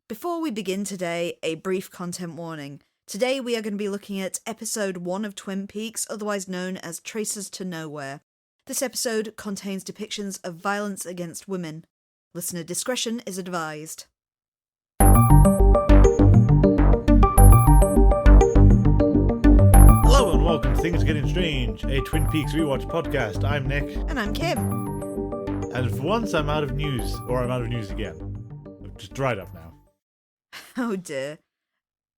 Before we begin today, a brief content warning. Today we are going to be looking at episode 1 of Twin Peaks, otherwise known as Traces to Nowhere. This episode contains depictions of violence against women. Listener discretion is advised. Hello and welcome to Things Getting Strange, a Twin Peaks rewatch podcast. I'm Nick. And I'm Kim. And for once I'm out of news, or I'm out of news again. I've just dried up now. Oh dear.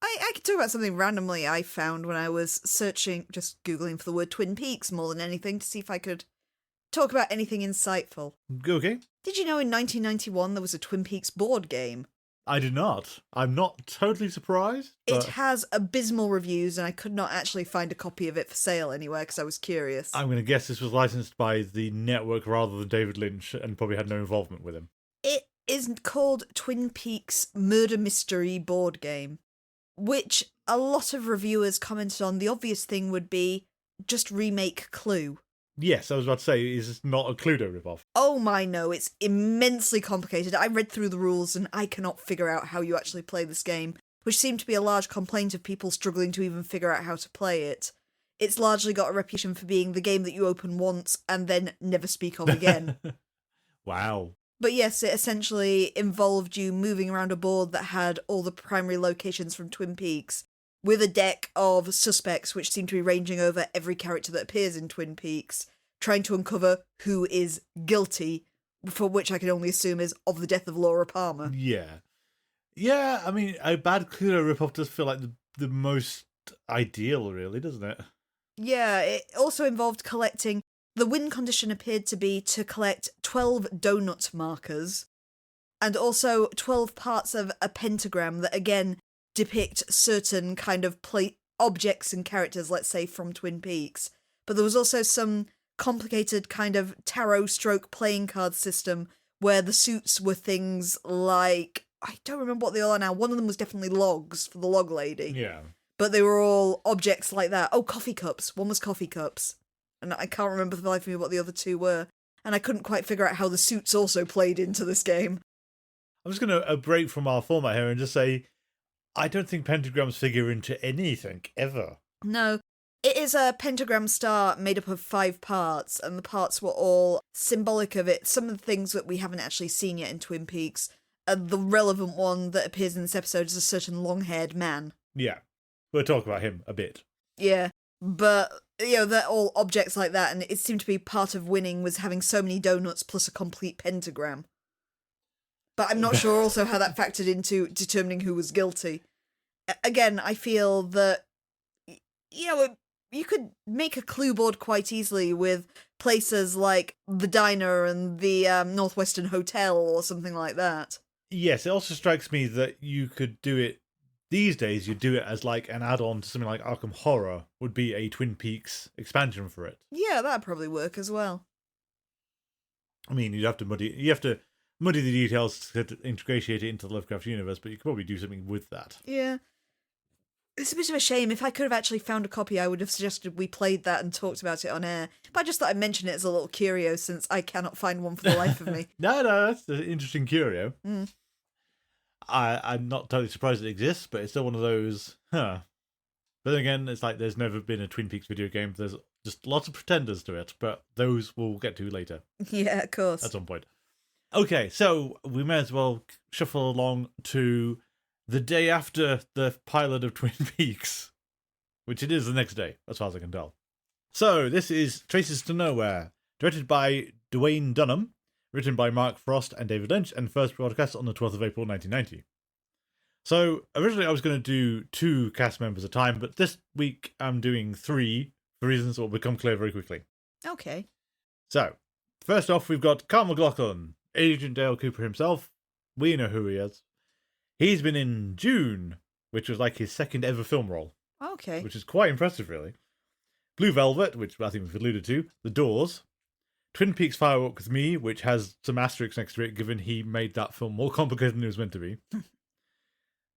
I could talk about something randomly I found when I was searching, just Googling for the word Twin Peaks more than anything to see if I could talk about anything insightful. Okay. Did you know in 1991 there was a Twin Peaks board game? I did not. I'm not totally surprised. It has abysmal reviews and I could not actually find a copy of it for sale anywhere because I was curious. I'm going to guess this was licensed by the network rather than David Lynch and probably had no involvement with him. It is called Twin Peaks Murder Mystery Board Game, which a lot of reviewers commented on. The obvious thing would be just remake Clue. Yes, I was about to say, is this not a Cluedo ripoff? Oh my no, it's immensely complicated. I read through the rules and I cannot figure out how you actually play this game, which seemed to be a large complaint of people struggling to even figure out how to play it. It's largely got a reputation for being the game that you open once and then never speak of again. Wow. But yes, it essentially involved you moving around a board that had all the primary locations from Twin Peaks, with a deck of suspects which seem to be ranging over every character that appears in Twin Peaks, trying to uncover who is guilty, for which I can only assume is of the death of Laura Palmer. Yeah. Yeah, I mean, a bad Cluedo ripoff does feel like the most ideal, really, doesn't it? Yeah, it also involved collecting. The win condition appeared to be to collect 12 donut markers, and also 12 parts of a pentagram that, again, depict certain kind of objects and characters, let's say, from Twin Peaks. But there was also some complicated kind of tarot stroke playing card system where the suits were things like, I don't remember what they all are now. One of them was definitely logs for the log lady. Yeah. But they were all objects like that. Oh, coffee cups. One was coffee cups. And I can't remember for the life of me what the other two were. And I couldn't quite figure out how the suits also played into this game. I'm just going to break from our format here and just say, I don't think pentagrams figure into anything, ever. No. It is a pentagram star made up of 5 parts, and the parts were all symbolic of it. Some of the things that we haven't actually seen yet in Twin Peaks. The relevant one that appears in this episode is a certain long-haired man. Yeah. We'll talk about him a bit. Yeah. But, you know, they're all objects like that, and it seemed to be part of winning was having so many donuts plus a complete pentagram. But I'm not sure also how that factored into determining who was guilty. Again, I feel that, you know, you could make a clue board quite easily with places like the diner and the Northwestern Hotel or something like that. Yes, it also strikes me that you could do it, these days you'd do it as like an add-on to something like Arkham Horror would be a Twin Peaks expansion for it. Yeah, that'd probably work as well. I mean, you have to muddy the details to ingratiate it into the Lovecraft universe, but you could probably do something with that. Yeah. It's a bit of a shame. If I could have actually found a copy, I would have suggested we played that and talked about it on air. But I just thought I'd mention it as a little curio since I cannot find one for the life of me. No, that's an interesting curio. Mm. I'm not totally surprised it exists, but it's still one of those, But then again, it's like there's never been a Twin Peaks video game. There's just lots of pretenders to it, but those we'll get to later. Yeah, of course. At some point. Okay, so we may as well shuffle along to the day after the pilot of Twin Peaks, which it is the next day, as far as I can tell. So, this is Traces to Nowhere, directed by Dwayne Dunham, written by Mark Frost and David Lynch, and first broadcast on the 12th of April 1990. So, originally I was going to do 2 cast members at a time, but this week I'm doing 3, for reasons that will become clear very quickly. Okay. So, first off, we've got Carl McLaughlin, Agent Dale Cooper himself. We know who he is. He's been in June, which was like his second ever film role. Okay. Which is quite impressive, really. Blue Velvet, which I think we've alluded to. The Doors. Twin Peaks Firework with Me, which has some asterisks next to it, given he made that film more complicated than it was meant to be.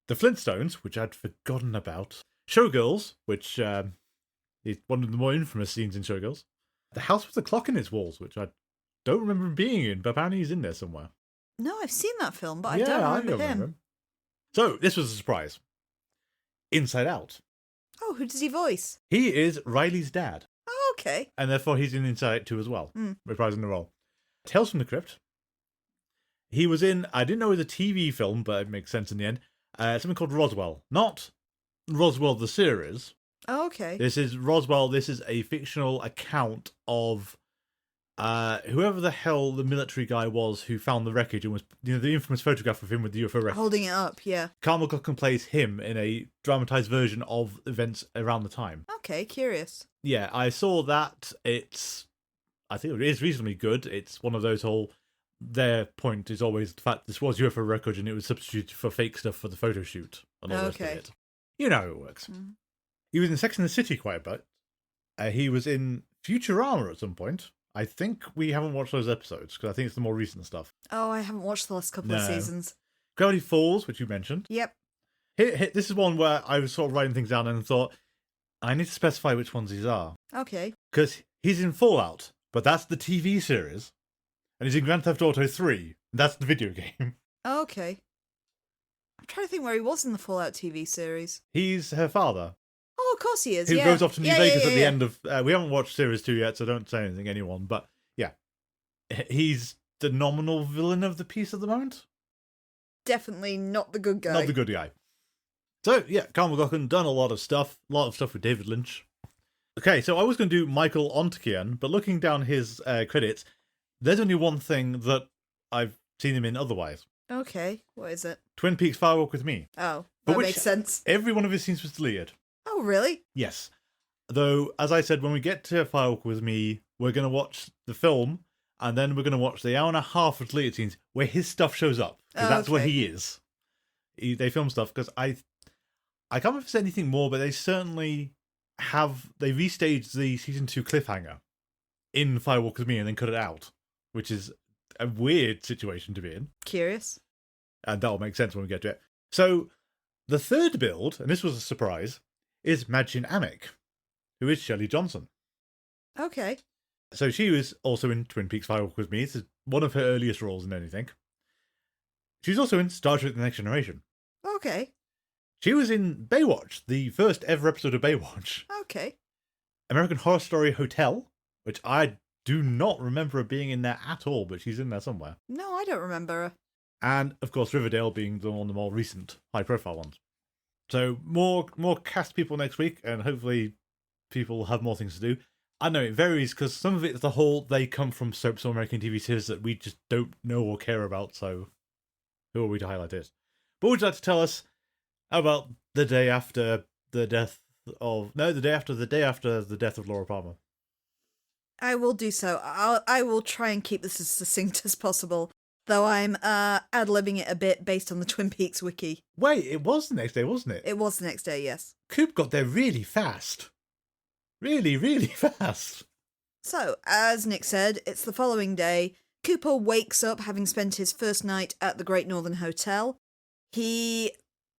The Flintstones, which I'd forgotten about. Showgirls, which is one of the more infamous scenes in Showgirls. The House with the Clock in its Walls, which I don't remember him being in, but apparently he's in there somewhere. No, I've seen that film, but I don't remember him. So, this was a surprise. Inside Out. Oh, who does he voice? He is Riley's dad. Oh, okay. And therefore he's in Inside Out 2 as well, reprising the role. Tales from the Crypt. He was in, I didn't know it was a TV film, but it makes sense in the end, something called Roswell. Not Roswell the series. Oh, okay. This is Roswell. This is a fictional account of whoever the hell the military guy was who found the wreckage and was, the infamous photograph of him with the UFO wreckage. Holding it up, yeah. Carl McLachlan plays him in a dramatized version of events around the time. Okay, curious. Yeah, I saw that. I think it is reasonably good. It's one of those whole, their point is always the fact this was UFO wreckage and it was substituted for fake stuff for the photo shoot and all the rest of it. You know how it works. Mm. He was in Sex and the City quite a bit. He was in Futurama at some point. I think we haven't watched those episodes because I think it's the more recent stuff. Oh, I haven't watched the last couple of seasons. Gravity Falls, which you mentioned. Yep. This is one where I was sort of writing things down and thought, I need to specify which ones these are. Okay. Because he's in Fallout, but that's the TV series. And he's in Grand Theft Auto 3, and that's the video game. Okay. I'm trying to think where he was in the Fallout TV series. He's her father. Oh, of course he is, Who goes off to New Vegas at the end of... we haven't watched Series 2 yet, so don't say anything, anyone. But, yeah. He's the nominal villain of the piece at the moment. Definitely not the good guy. Not the good guy. So, yeah, Carl McLachlan done a lot of stuff with David Lynch. Okay, so I was going to do Michael Ontikian, but looking down his credits, there's only one thing that I've seen him in otherwise. Okay, what is it? Twin Peaks Fire Walk with Me. Oh, that makes sense. Every one of his scenes was deleted. Oh, really? Yes. Though, as I said, when we get to Fire Walk with Me, we're going to watch the film, and then we're going to watch the hour and a half of deleted scenes where his stuff shows up. Because that's what he is. They film stuff, because I can't remember if there's anything more, but they certainly they restaged the season 2 cliffhanger in Fire Walk with Me and then cut it out, which is a weird situation to be in. Curious. And that'll make sense when we get to it. So, the third build, and this was a surprise, is Majin Amick, who is Shelley Johnson. Okay. So she was also in Twin Peaks Fire Walk with Me. This is one of her earliest roles in anything. She's also in Star Trek The Next Generation. Okay. She was in Baywatch, the first ever episode of Baywatch. Okay. American Horror Story Hotel, which I do not remember her being in there at all, but she's in there somewhere. No, I don't remember her. And, of course, Riverdale being one of the more recent, high-profile ones. So, more cast people next week, and hopefully people will have more things to do. I know it varies, because some of it is the whole, they come from soaps or American TV series that we just don't know or care about, so who are we to highlight this? But would you like to tell us about the day after the death of... No, the day after the death of Laura Palmer? I will do so. I will try and keep this as succinct as possible, though I'm ad-libbing it a bit based on the Twin Peaks wiki. Wait, it was the next day, wasn't it? It was the next day, yes. Coop got there really fast. Really, really fast. So, as Nick said, it's the following day. Cooper wakes up having spent his first night at the Great Northern Hotel. He,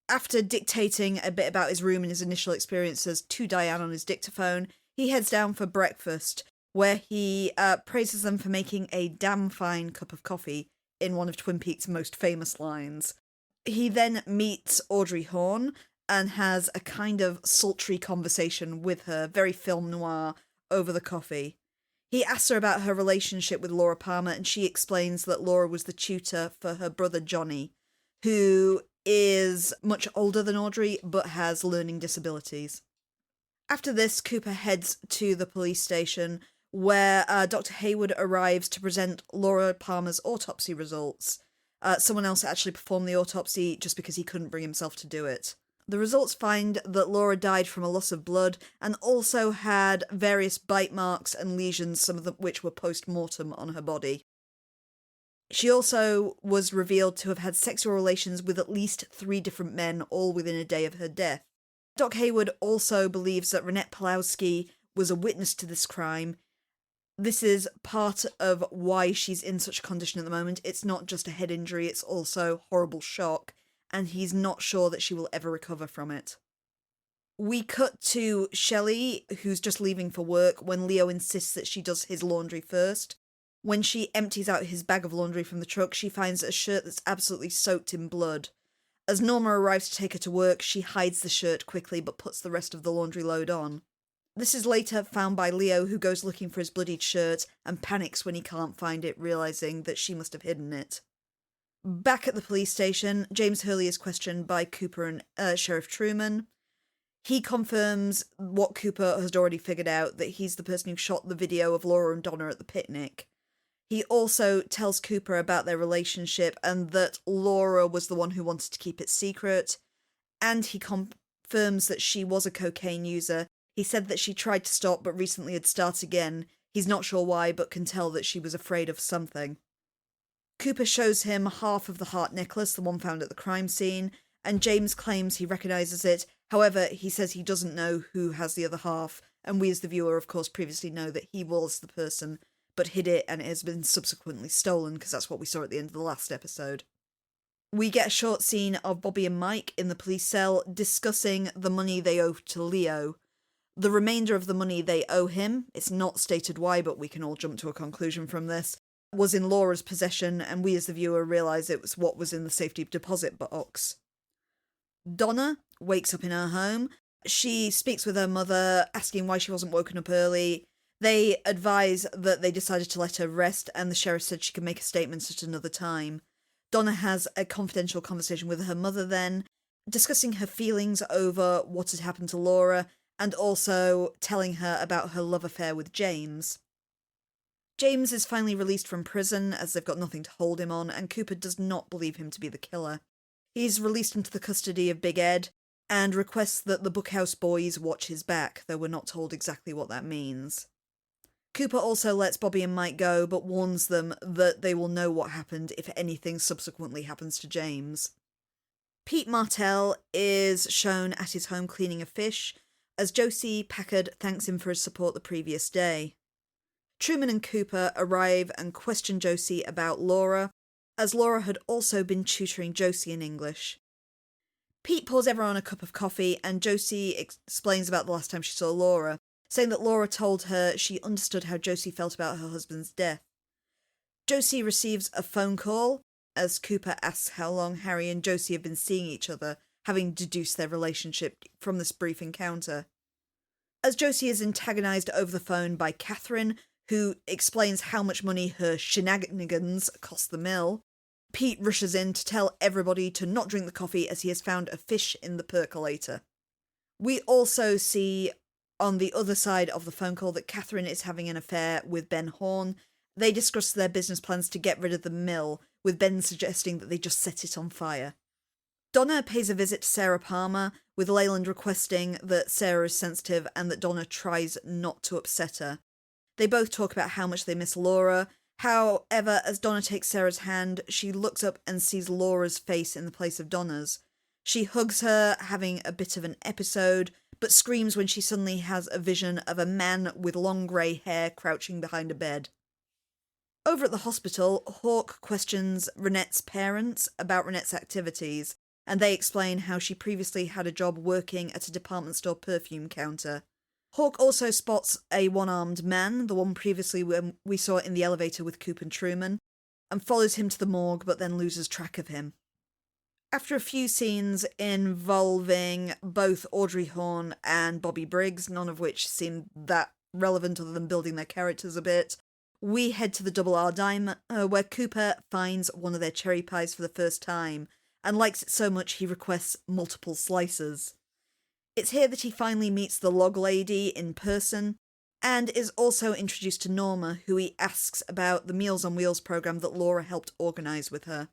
after dictating a bit about his room and his initial experiences to Diane on his dictaphone, he heads down for breakfast, where he praises them for making a damn fine cup of coffee in one of Twin Peaks' most famous lines. He then meets Audrey Horne and has a kind of sultry conversation with her, very film noir, over the coffee. He asks her about her relationship with Laura Palmer, and she explains that Laura was the tutor for her brother Johnny, who is much older than Audrey, but has learning disabilities. After this, Cooper heads to the police station, where Dr. Hayward arrives to present Laura Palmer's autopsy results. Someone else actually performed the autopsy just because he couldn't bring himself to do it. The results find that Laura died from a loss of blood and also had various bite marks and lesions, some of them which were post-mortem on her body. She also was revealed to have had sexual relations with at least 3 different men, all within a day of her death. Doc Hayward also believes that Renette Pawlowski was a witness to this crime. This is part of why she's in such a condition at the moment. It's not just a head injury, it's also horrible shock, and he's not sure that she will ever recover from it. We cut to Shelley, who's just leaving for work, when Leo insists that she does his laundry first. When she empties out his bag of laundry from the truck, she finds a shirt that's absolutely soaked in blood. As Norma arrives to take her to work, she hides the shirt quickly but puts the rest of the laundry load on. This is later found by Leo, who goes looking for his bloodied shirt and panics when he can't find it, realising that she must have hidden it. Back at the police station, James Hurley is questioned by Cooper and Sheriff Truman. He confirms what Cooper has already figured out, that he's the person who shot the video of Laura and Donna at the picnic. He also tells Cooper about their relationship and that Laura was the one who wanted to keep it secret. And he confirms that she was a cocaine user. He said that she tried to stop but recently had started again. He's not sure why, but can tell that she was afraid of something. Cooper shows him half of the heart necklace, the one found at the crime scene, and James claims he recognises it. However, he says he doesn't know who has the other half, and we as the viewer, of course, previously know that he was the person, but hid it and it has been subsequently stolen, because that's what we saw at the end of the last episode. We get a short scene of Bobby and Mike in the police cell discussing the money they owe to Leo. The remainder of the money they owe him, it's not stated why, but we can all jump to a conclusion from this, was in Laura's possession, and we as the viewer realise it was what was in the safety deposit box. Donna wakes up in her home. She speaks with her mother, asking why she wasn't woken up early. They advise that they decided to let her rest, and the sheriff said she could make a statement at another time. Donna has a confidential conversation with her mother then, discussing her feelings over what had happened to Laura, and also telling her about her love affair with James. James is finally released from prison as they've got nothing to hold him on, and Cooper does not believe him to be the killer. He's released into the custody of Big Ed and requests that the Bookhouse boys watch his back, though we're not told exactly what that means. Cooper also lets Bobby and Mike go, but warns them that they will know what happened if anything subsequently happens to James. Pete Martell is shown at his home cleaning a fish, as Josie Packard thanks him for his support the previous day. Truman and Cooper arrive and question Josie about Laura, as Laura had also been tutoring Josie in English. Pete pours everyone a cup of coffee, and Josie explains about the last time she saw Laura, saying that Laura told her she understood how Josie felt about her husband's death. Josie receives a phone call, as Cooper asks how long Harry and Josie have been seeing each other, having deduced their relationship from this brief encounter. As Josie is antagonised over the phone by Catherine, who explains how much money her shenanigans cost the mill, Pete rushes in to tell everybody to not drink the coffee as he has found a fish in the percolator. We also see on the other side of the phone call that Catherine is having an affair with Ben Horn. They discuss their business plans to get rid of the mill, with Ben suggesting that they just set it on fire. Donna pays a visit to Sarah Palmer, with Leyland requesting that Sarah is sensitive and that Donna tries not to upset her. They both talk about how much they miss Laura. However, as Donna takes Sarah's hand, she looks up and sees Laura's face in the place of Donna's. She hugs her, having a bit of an episode, but screams when she suddenly has a vision of a man with long grey hair crouching behind a bed. Over at the hospital, Hawk questions Renette's parents about Renette's activities, and they explain how she previously had a job working at a department store perfume counter. Hawk also spots a one-armed man, the one previously we saw in the elevator with Coop and Truman, and follows him to the morgue but then loses track of him. After a few scenes involving both Audrey Horne and Bobby Briggs, none of which seemed that relevant other than building their characters a bit, we head to the Double R Dime, where Cooper finds one of their cherry pies for the first time, and likes it so much he requests multiple slices. It's here that he finally meets the log lady in person, and is also introduced to Norma, who he asks about the Meals on Wheels program that Laura helped organise with her.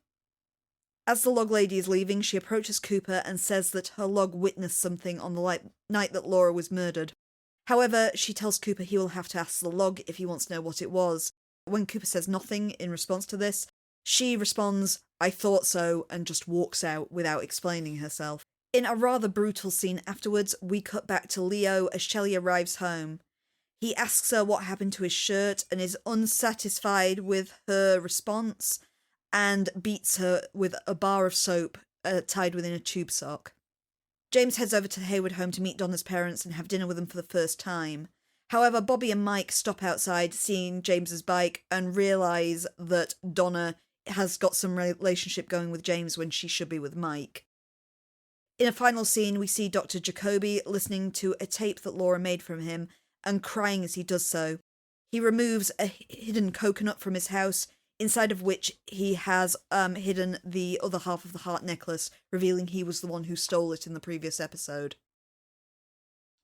As the log lady is leaving, she approaches Cooper and says that her log witnessed something on the night that Laura was murdered. However, she tells Cooper he will have to ask the log if he wants to know what it was. When Cooper says nothing in response to this, she responds, "I thought so," and just walks out without explaining herself. In a rather brutal scene afterwards, we cut back to Leo as Shelley arrives home. He asks her what happened to his shirt and is unsatisfied with her response and beats her with a bar of soap tied within a tube sock. James heads over to the Hayward home to meet Donna's parents and have dinner with them for the first time. However, Bobby and Mike stop outside, seeing James's bike, and realise that Donna has got some relationship going with James when she should be with Mike. In a final scene, we see Dr. Jacoby listening to a tape that Laura made from him and crying as he does so. He removes a hidden coconut from his house, inside of which he has hidden the other half of the heart necklace, revealing he was the one who stole it in the previous episode.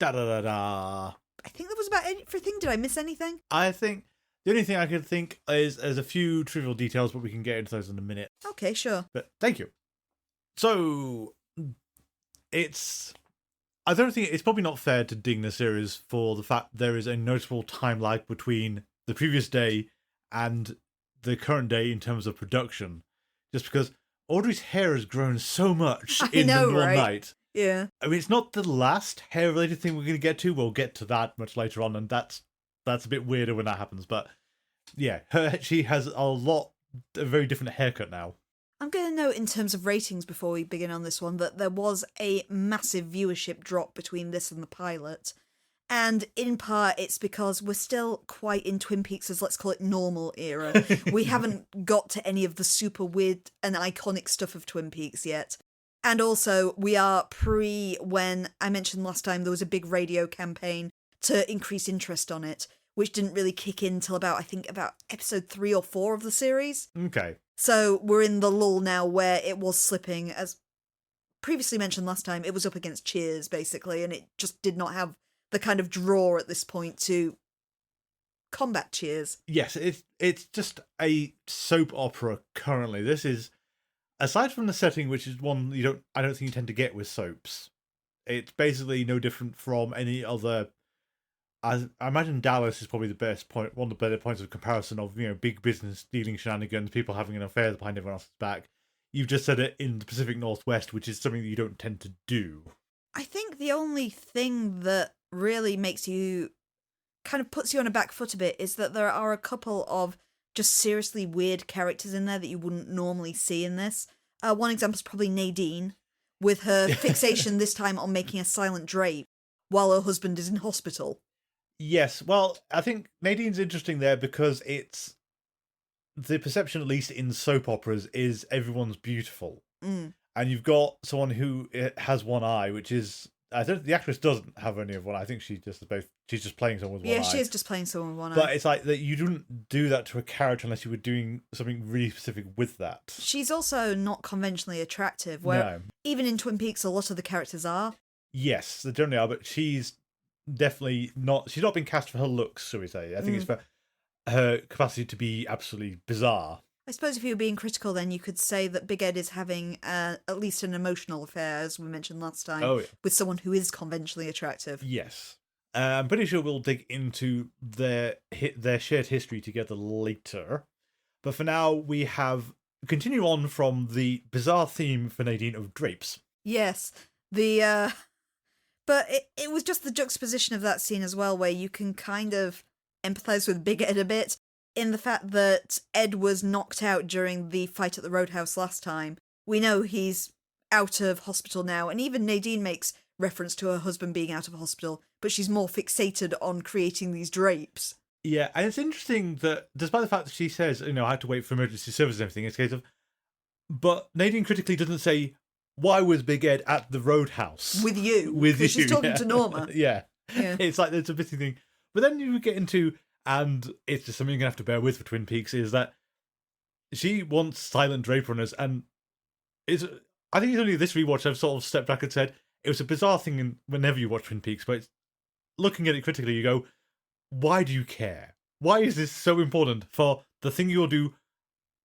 Da-da-da-da. I think that was about everything. Did I miss anything? I think the only thing I could think is there's a few trivial details, but we can get into those in a minute. Okay, sure. But thank you. So, I don't think it's probably not fair to ding the series for the fact there is a noticeable time lag between the previous day and the current day in terms of production. Just because Audrey's hair has grown so much in the one night. Yeah. I mean, it's not the last hair-related thing we're going to get to. We'll get to that much later on, and that's a bit weirder when that happens. But yeah, she has a very different haircut now. I'm going to note in terms of ratings before we begin on this one that there was a massive viewership drop between this and the pilot. And in part, it's because we're still quite in Twin Peaks' let's call it normal era. We haven't got to any of the super weird and iconic stuff of Twin Peaks yet. And also, we are when I mentioned last time there was a big radio campaign to increase interest on it, which didn't really kick in till about episode 3 or 4 of the series. Okay. So we're in the lull now where it was slipping. As previously mentioned last time, it was up against Cheers, basically, and it just did not have the kind of draw at this point to combat Cheers. Yes, it's just a soap opera currently. This is, aside from the setting, which is one I don't think you tend to get with soaps, it's basically no different from any other. I imagine Dallas is probably the best point, one of the better points of comparison of, big business dealing shenanigans, people having an affair behind everyone else's back. You've just said it in the Pacific Northwest, which is something that you don't tend to do. I think the only thing that really makes you, kind of puts you on a back foot a bit, is that there are a couple of just seriously weird characters in there that you wouldn't normally see in this. One example is probably Nadine, with her fixation this time on making a silent drape while her husband is in hospital. Yes, well, I think Nadine's interesting there because it's the perception, at least in soap operas, is everyone's beautiful. Mm. And you've got someone who has one eye, which is, the actress doesn't have only one eye. I think she's just playing someone with one eye. Yeah, she is just playing someone with one eye. But it's like that you don't do that to a character unless you were doing something really specific with that. She's also not conventionally attractive, where even in Twin Peaks, a lot of the characters are. Yes, they generally are, but she's definitely not. She's not been cast for her looks, shall we say. I think it's for her capacity to be absolutely bizarre. I suppose if you were being critical, then you could say that Big Ed is having at least an emotional affair, as we mentioned last time, with someone who is conventionally attractive. Yes. I'm pretty sure we'll dig into their shared history together later. But for now, we continue on from the bizarre theme for Nadine of drapes. Yes. But it was just the juxtaposition of that scene as well, where you can kind of empathise with Big Ed a bit, in the fact that Ed was knocked out during the fight at the Roadhouse last time. We know he's out of hospital now, and even Nadine makes reference to her husband being out of hospital, but she's more fixated on creating these drapes. Yeah, and it's interesting that, despite the fact that she says, I had to wait for emergency service and everything, it's a case of, but Nadine critically doesn't say, why was Big Ed at the Roadhouse? With you. Because she's talking to Norma. Yeah. It's like, there's a busy thing. But then you get into, and it's just something you're going to have to bear with for Twin Peaks, is that she wants silent drape runners, and I think it's only this rewatch I've sort of stepped back and said, it was a bizarre thing whenever you watch Twin Peaks, but looking at it critically, you go, why do you care? Why is this so important for the thing you'll do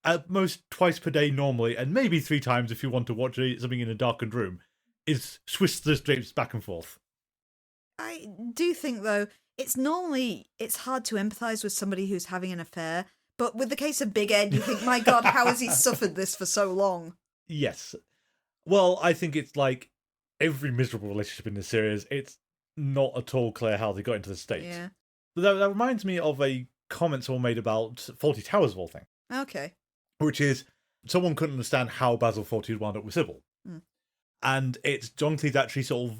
at most twice per day normally, and maybe 3 times if you want to watch something in a darkened room, is twist the drapes back and forth? I do think, though, it's hard to empathise with somebody who's having an affair, but with the case of Big Ed, you think, my God, how has he suffered this for so long? Yes. Well, I think it's like every miserable relationship in this series, it's not at all clear how they got into the state. Yeah. That reminds me of a comment someone made about Fawlty Towers of all things. Okay. Which is, someone couldn't understand how Basil Fawlty had wound up with Sybil. Mm. And it's John Cleese actually sort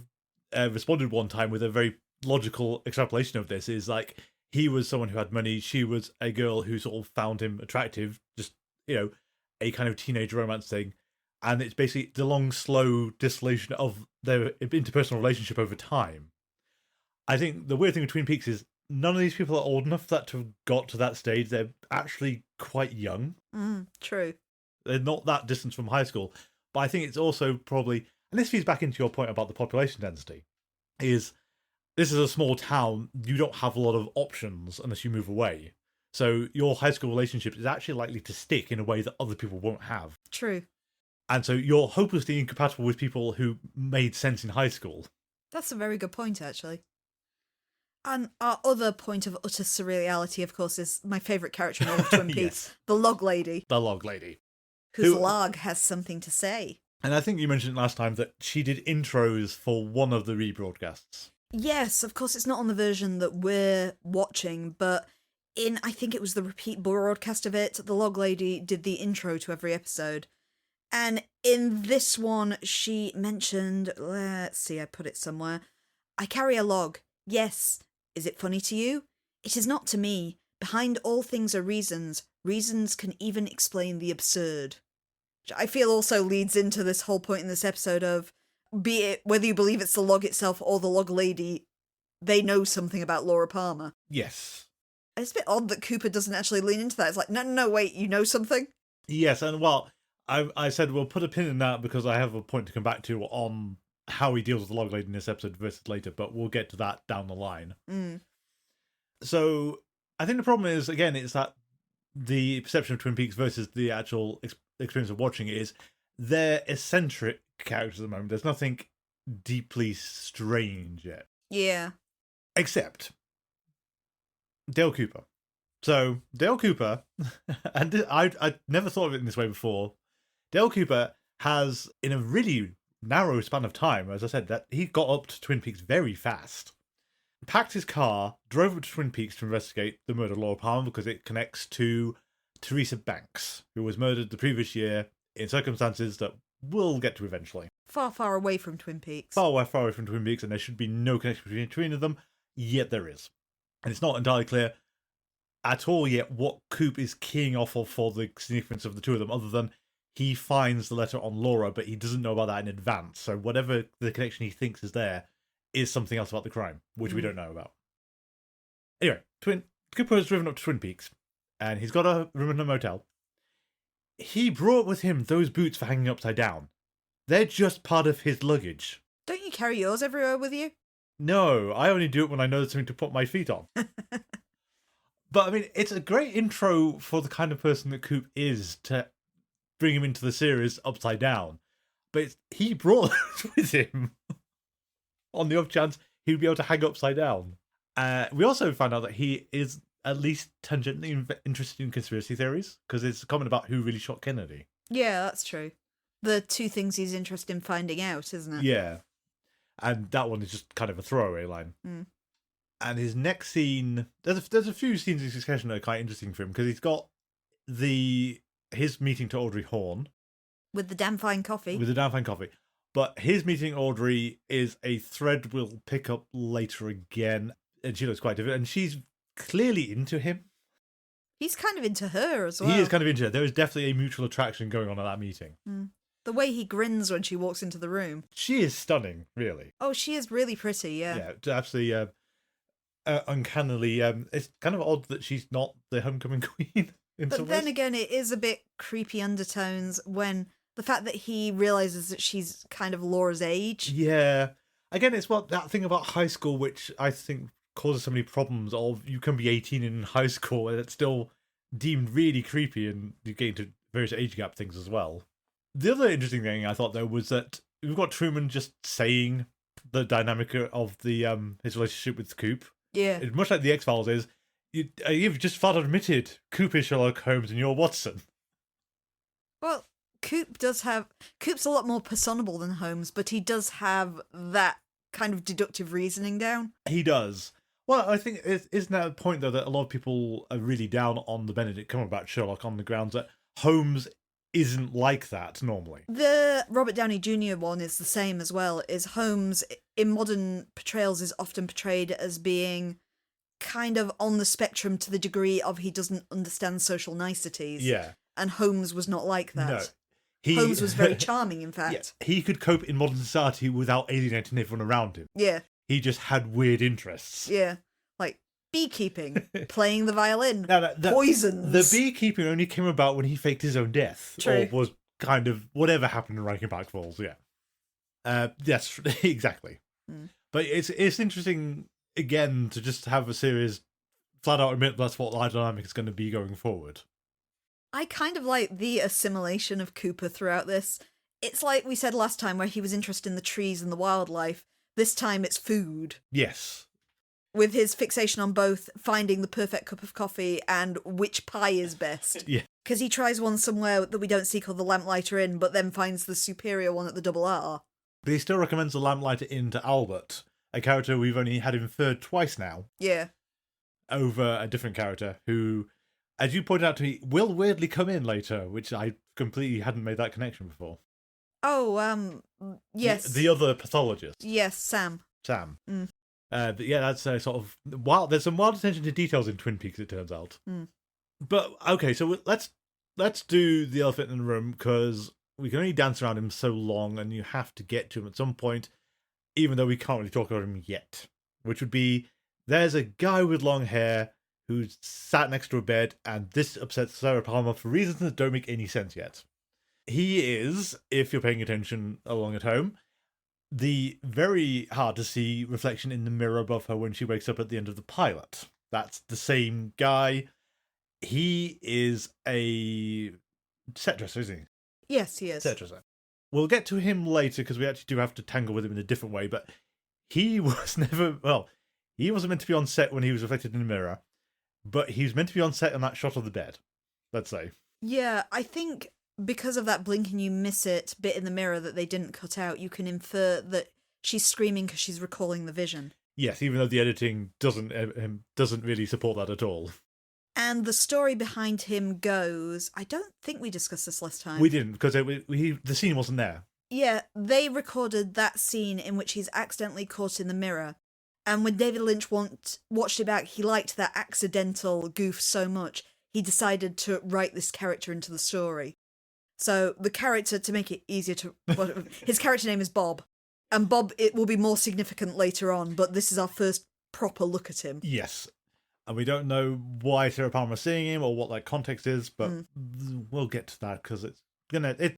of responded one time with a very logical extrapolation of this, is like, he was someone who had money, she was a girl who sort of found him attractive, just, a kind of teenage romance thing. and it's basically the long, slow distillation of their interpersonal relationship over time. I think the weird thing with Twin Peaks is none of these people are old enough that to have got to that stage. They're actually quite young. True. They're not that distant from high school. But I think it's also probably, and this feeds back into your point about the population density, is this is a small town. You don't have a lot of options unless you move away. So your high school relationship is actually likely to stick in a way that other people won't have. True. And so you're hopelessly incompatible with people who made sense in high school. That's a very good point, actually. And our other point of utter surreality, of course, is my favourite character in all of Twin Peaks, Yes. the Log Lady. The Log Lady. Whose log has something to say. And I think you mentioned last time that she did intros for one of the rebroadcasts. Yes, of course, it's not on the version that we're watching, but I think it was the repeat broadcast of it, the Log Lady did the intro to every episode. And in this one, she mentioned, let's see, I put it somewhere. I carry a log. Yes. Is it funny to you? It is not to me. Behind all things are reasons. Reasons can even explain the absurd. Which I feel also leads into this whole point in this episode of, be it whether you believe it's the log itself or the Log Lady, they know something about Laura Palmer. Yes. It's a bit odd that Cooper doesn't actually lean into that. It's like, no, wait, you know something? Yes, and well, I said we'll put a pin in that because I have a point to come back to on how he deals with the Log Lady in this episode versus later, but we'll get to that down the line. So I think the problem is, again, it's that the perception of Twin Peaks versus the actual experience of watching it is they're eccentric characters at the moment. There's nothing deeply strange yet. Yeah. Except Dale Cooper. So Dale Cooper, and I never thought of it in this way before. Dale Cooper has, in a really narrow span of time, as I said, that he got up to Twin Peaks very fast. Packed his car, drove up to Twin Peaks to investigate the murder of Laura Palmer because it connects to Teresa Banks, who was murdered the previous year in circumstances that we'll get to eventually. Far away from Twin Peaks. Far away from Twin Peaks, and there should be no connection between them, yet there is. And it's not entirely clear at all yet what Coop is keying off of for the significance of the two of them, other than he finds the letter on Laura, but he doesn't know about that in advance. So whatever the connection he thinks is there is something else about the crime, which we don't know about. Anyway, Cooper has driven up to Twin Peaks, and he's got a room in a motel. He brought with him those boots for hanging upside down. They're just part of his luggage. Don't you carry yours everywhere with you? No, I only do it when I know there's something to put my feet on. But, I mean, it's a great intro for the kind of person that Coop is to bring him into the series upside down. But he brought those with him on the off chance he'd be able to hang upside down. We also found out that he is at least tangentially interested in conspiracy theories, because it's a comment about who really shot Kennedy. Yeah, that's true. The two things he's interested in finding out, isn't it? Yeah. And that one is just kind of a throwaway line. And his next scene, there's a few scenes in succession that are quite interesting for him, because he's got his meeting to Audrey Horne. With the damn fine coffee. But his meeting Audrey is a thread we'll pick up later again, and she looks quite different, and she's clearly into him. He's kind of into her as well. He is kind of into her. There is definitely a mutual attraction going on at that meeting. The way he grins when she walks into the room. She is stunning, really. Oh, she is really pretty, yeah. Yeah, absolutely uncannily. It's kind of odd that she's not the homecoming queen in some But then ways. again, it is a bit creepy undertones when the fact that he realises that she's kind of Laura's age. Yeah. Again, it's that thing about high school, which I think causes so many problems of you can be 18 in high school and it's still deemed really creepy, and you get into various age gap things as well. The other interesting thing I thought, though, was that we've got Truman just saying the dynamic of the his relationship with Coop. Yeah. It's much like the X-Files is, you've just flat admitted Coop is Sherlock Holmes and you're Watson. Well, Coop's a lot more personable than Holmes, but he does have that kind of deductive reasoning down. He does. Well, I think isn't that a point, though, that a lot of people are really down on the Benedict Cumberbatch Sherlock on the grounds that Holmes isn't like that normally. The Robert Downey Jr. one is the same as well, is Holmes in modern portrayals is often portrayed as being kind of on the spectrum to the degree of he doesn't understand social niceties. Yeah. And Holmes was not like that. No. Holmes was very charming, in fact. He could cope in modern society without alienating everyone around him. Yeah. He just had weird interests. Yeah. Like beekeeping, playing the violin, No, poisons. The beekeeping only came about when he faked his own death. True. Or was kind of whatever happened in Reichenbach Falls, yeah. Yes, exactly. But it's interesting, again, to just have a series flat out admit that's what the dynamic is going to be going forward. I kind of like the assimilation of Cooper throughout this. It's like we said last time where he was interested in the trees and the wildlife. This time it's food. Yes. With his fixation on both finding the perfect cup of coffee and which pie is best. Yeah. Because he tries one somewhere that we don't see called the Lamplighter Inn, but then finds the superior one at the Double R. But he still recommends the Lamplighter Inn to Albert, a character we've only had inferred twice now. Yeah. Over a different character who, as you pointed out to me, will weirdly come in later, which I completely hadn't made that connection before. Oh, yes. The other pathologist. Yes, Sam. Sam. Mm. Yeah, that's a sort of wild. There's some wild attention to details in Twin Peaks, it turns out. Mm. But okay, so let's do the elephant in the room, because we can only dance around him so long, and you have to get to him at some point, even though we can't really talk about him yet. Which would be, there's a guy with long hair who's sat next to a bed, and this upsets Sarah Palmer for reasons that don't make any sense yet. He is, if you're paying attention along at home, the very hard to see reflection in the mirror above her when she wakes up at the end of the pilot. That's the same guy. He is a set dresser, isn't he? Yes, he is. Set dresser. We'll get to him later because we actually do have to tangle with him in a different way, but he was never, well, he wasn't meant to be on set when he was reflected in the mirror, but he was meant to be on set on that shot of the bed, let's say. Yeah, I think because of that blink and you miss it bit in the mirror that they didn't cut out, you can infer that she's screaming because she's recalling the vision. Yes, even though the editing doesn't really support that at all. And the story behind him goes, I don't think we discussed this last time. We didn't, because the scene wasn't there. Yeah, they recorded that scene in which he's accidentally caught in the mirror. And when David Lynch watched it back, he liked that accidental goof so much, he decided to write this character into the story. So the character, to make it easier to... his character name is Bob. And Bob, it will be more significant later on, but this is our first proper look at him. Yes. And we don't know why Sarah Palmer's seeing him or what that context is, but we'll get to that because it's gonna... It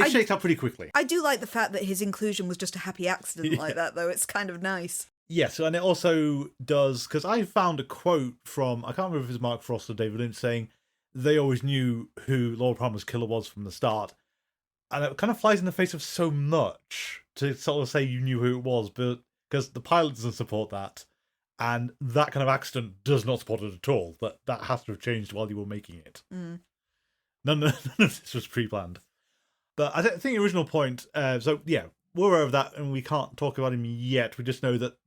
shakes up pretty quickly. I do like the fact that his inclusion was just a happy accident like that, though. It's kind of nice. Yes, and it also does, because I found a quote from, I can't remember if it was Mark Frost or David Lynch, saying they always knew who Laura Palmer's killer was from the start. And it kind of flies in the face of so much to sort of say you knew who it was, but because the pilot doesn't support that, and that kind of accident does not support it at all. That has to have changed while you were making it. None of this was pre-planned. But I think the original point, so yeah, we're aware of that, and we can't talk about him yet. We just know that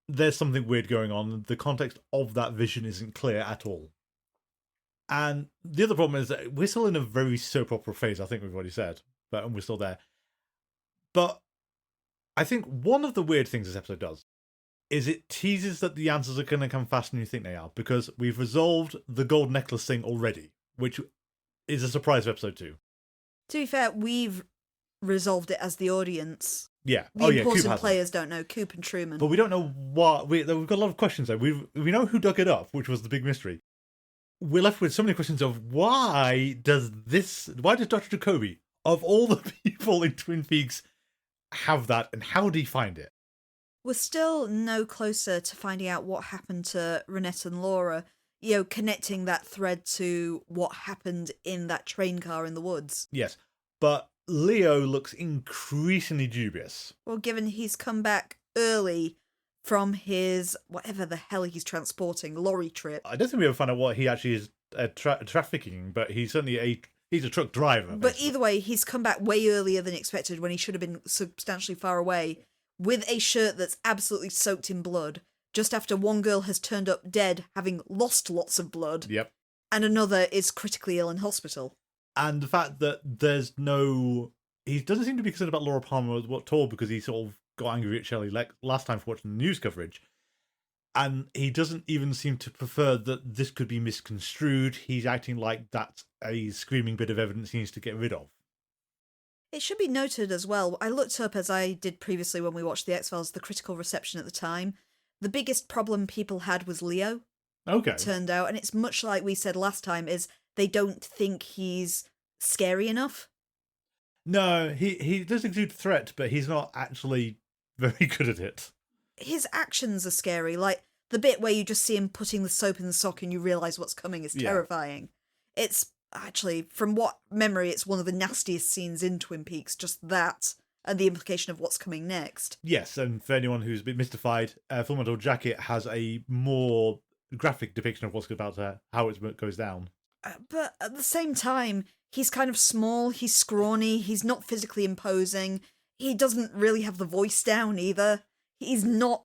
there's something weird going on. The context of that vision isn't clear at all. And the other problem is that we're still in a very soap opera phase, I think we've already said, and we're still there. But I think one of the weird things this episode does is it teases that the answers are going to come faster than you think they are, because we've resolved the gold necklace thing already, which is a surprise for episode 2. To be fair, we've resolved it as the audience. Yeah. The important players don't know, Coop and Truman. But we don't know what... We've got a lot of questions there. We know who dug it up, which was the big mystery. We're left with so many questions of why does Dr. Jacoby, of all the people in Twin Peaks, have that, and how did he find it? We're still no closer to finding out what happened to Renette and Laura, connecting that thread to what happened in that train car in the woods. Yes, but Leo looks increasingly dubious. Well, given he's come back early from his, whatever the hell he's transporting, lorry trip. I don't think we ever find out what he actually is trafficking, but he's certainly he's a truck driver. But basically. Either way, he's come back way earlier than expected when he should have been substantially far away, with a shirt that's absolutely soaked in blood, just after one girl has turned up dead, having lost lots of blood. Yep. And another is critically ill in hospital. And the fact that he doesn't seem to be concerned about Laura Palmer at all, because he sort of got angry at Shelley last time for watching the news coverage. And he doesn't even seem to prefer that this could be misconstrued. He's acting like that's a screaming bit of evidence he needs to get rid of. It should be noted as well, I looked up, as I did previously when we watched The X-Files, the critical reception at the time. The biggest problem people had was Leo, Okay. it turned out, and it's much like we said last time, is they don't think he's scary enough. No, he does exude threat, but he's not actually very good at it. His actions are scary, like the bit where you just see him putting the soap in the sock and you realise what's coming is terrifying. It's actually, from what memory, it's one of the nastiest scenes in Twin Peaks, just that, and the implication of what's coming next. Yes, and for anyone who's a bit mystified, Full Metal Jacket has a more graphic depiction of what's about to, how it goes down. But at the same time, he's kind of small, he's scrawny, he's not physically imposing, he doesn't really have the voice down either. He's not,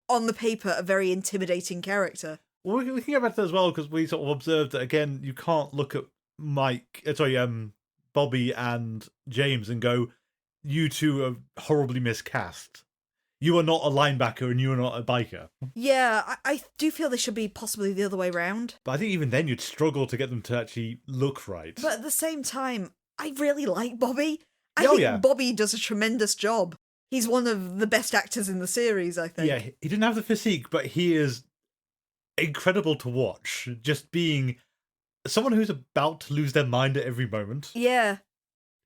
on the paper, a very intimidating character. Well, we can get back to that as well, because we sort of observed that, again, you can't look at Bobby and James and go, you two are horribly miscast. You are not a linebacker and you are not a biker. Yeah, I do feel they should be possibly the other way round. But I think even then you'd struggle to get them to actually look right. But at the same time, I really like Bobby. I think Bobby does a tremendous job. He's one of the best actors in the series, I think. Yeah, he didn't have the physique, but he is incredible to watch. Just being someone who's about to lose their mind at every moment. Yeah.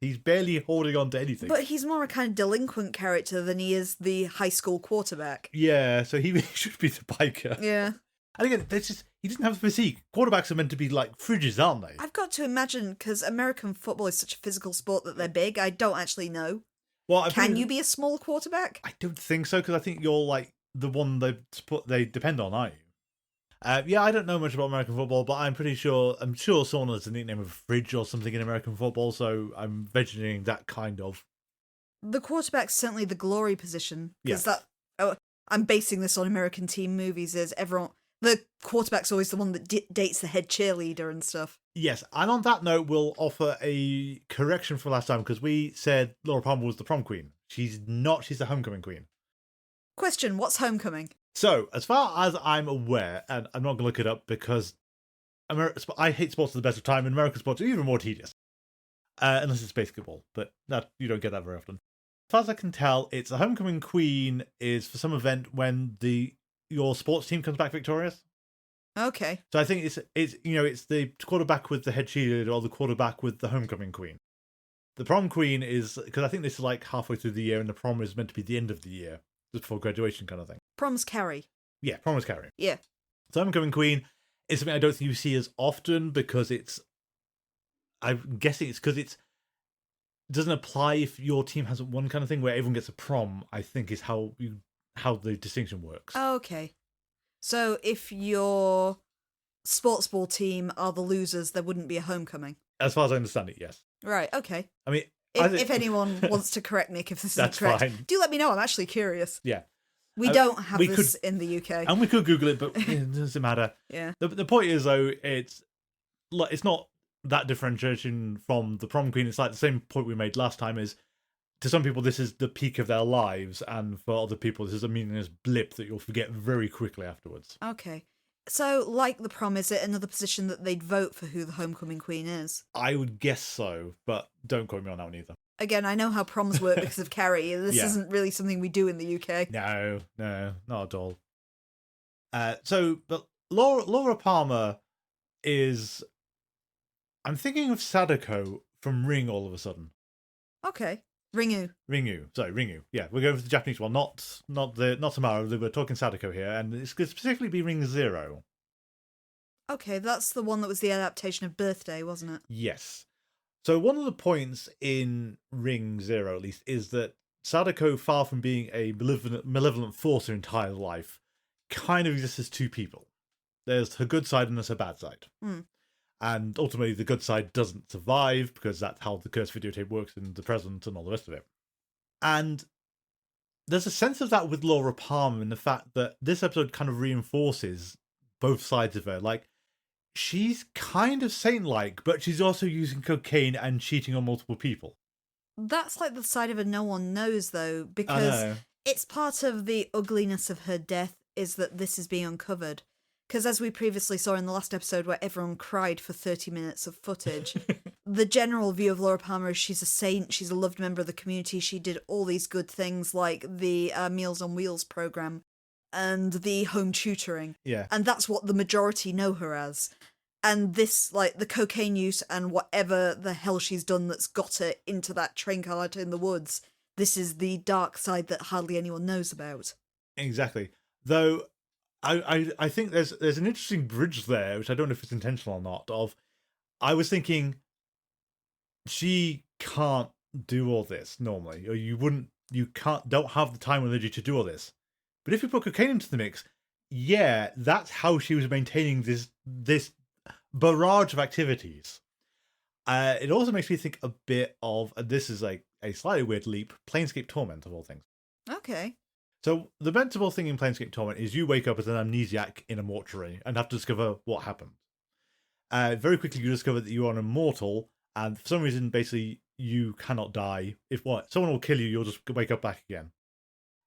He's barely holding on to anything. But he's more a kind of delinquent character than he is the high school quarterback. Yeah, so he really should be the biker. Yeah. And again, he doesn't have the physique. Quarterbacks are meant to be like fridges, aren't they? I've got to imagine, because American football is such a physical sport that they're big, I don't actually know. Well, Can you be a small quarterback? I don't think so, because I think you're like the one they depend on, aren't you? Yeah, I don't know much about American football, but I'm sure someone has a nickname of fridge or something in American football, so I'm envisioning that kind of. The quarterback's certainly the glory position, because Yeah. I'm basing this on American team movies, the quarterback's always the one that dates the head cheerleader and stuff. Yes, and on that note, we'll offer a correction for last time, because we said Laura Palmer was the prom queen. She's not, she's the homecoming queen. Question, what's Homecoming? So, as far as I'm aware, and I'm not going to look it up because I hate sports at the best of time, and American sports are even more tedious. Unless it's basketball, but you don't get that very often. As far as I can tell, it's the homecoming queen is for some event when your sports team comes back victorious. Okay. So I think it's the quarterback with the head cheerleader or the quarterback with the homecoming queen. The prom queen is, because I think this is like halfway through the year and the prom is meant to be the end of the year, just before graduation kind of thing. Prom's Carrie. Yeah, prom is Carrie. Yeah. So homecoming queen is something I don't think you see as often because I'm guessing it's because it doesn't apply if your team hasn't won kind of thing, where everyone gets a prom, I think is how the distinction works. Oh, okay. So if your sports ball team are the losers, there wouldn't be a homecoming. As far as I understand it, yes. Right, okay. I mean, if anyone wants to correct Nick if this isn't correct, fine. Do let me know. I'm actually curious. Yeah. We don't have this in the UK. And we could Google it, but it doesn't matter. Yeah. The point is, though, it's not that differentiation from the prom queen. It's like the same point we made last time is, to some people, this is the peak of their lives, and for other people, this is a meaningless blip that you'll forget very quickly afterwards. Okay. So, like the prom, is it another position that they'd vote for who the homecoming queen is? I would guess so, but don't quote me on that one either. Again, I know how proms work because of Carrie. This isn't really something we do in the UK. No, not at all. But Laura Palmer is... I'm thinking of Sadako from Ring all of a sudden. Okay. Ringu. Yeah, we're going for the Japanese one, not Tamara. We're talking Sadako here, and it's going to specifically be Ring Zero. Okay, that's the one that was the adaptation of Birthday, wasn't it? Yes. So one of the points in Ring Zero, at least, is that Sadako, far from being a malevolent force her entire life, kind of exists as two people. There's her good side and there's her bad side. Mm. And ultimately, the good side doesn't survive because that's how the cursed videotape works in the present and all the rest of it. And there's a sense of that with Laura Palmer in the fact that this episode kind of reinforces both sides of her. Like, she's kind of saint-like, but she's also using cocaine and cheating on multiple people. That's like the side of her no one knows, though, because it's part of the ugliness of her death is that this is being uncovered. Because as we previously saw in the last episode where everyone cried for 30 minutes of footage, the general view of Laura Palmer is she's a saint, she's a loved member of the community, she did all these good things like the Meals on Wheels program and the home tutoring. Yeah. And that's what the majority know her as. And this, like, the cocaine use and whatever the hell she's done that's got her into that train car out in the woods, this is the dark side that hardly anyone knows about. Exactly. Though, I think there's an interesting bridge there, which I don't know if it's intentional or not, of, I was thinking, she can't do all this normally, or don't have the time or energy to do all this. But if you put cocaine into the mix, yeah, that's how she was maintaining this barrage of activities. It also makes me think a bit of, and this is like a slightly weird leap, Planescape Torment of all things. Okay. So the sensible thing in Planescape Torment is you wake up as an amnesiac in a mortuary and have to discover what happened. Very quickly you discover that you are an immortal, and for some reason, basically, you cannot die. If someone will kill you, you'll just wake up back again.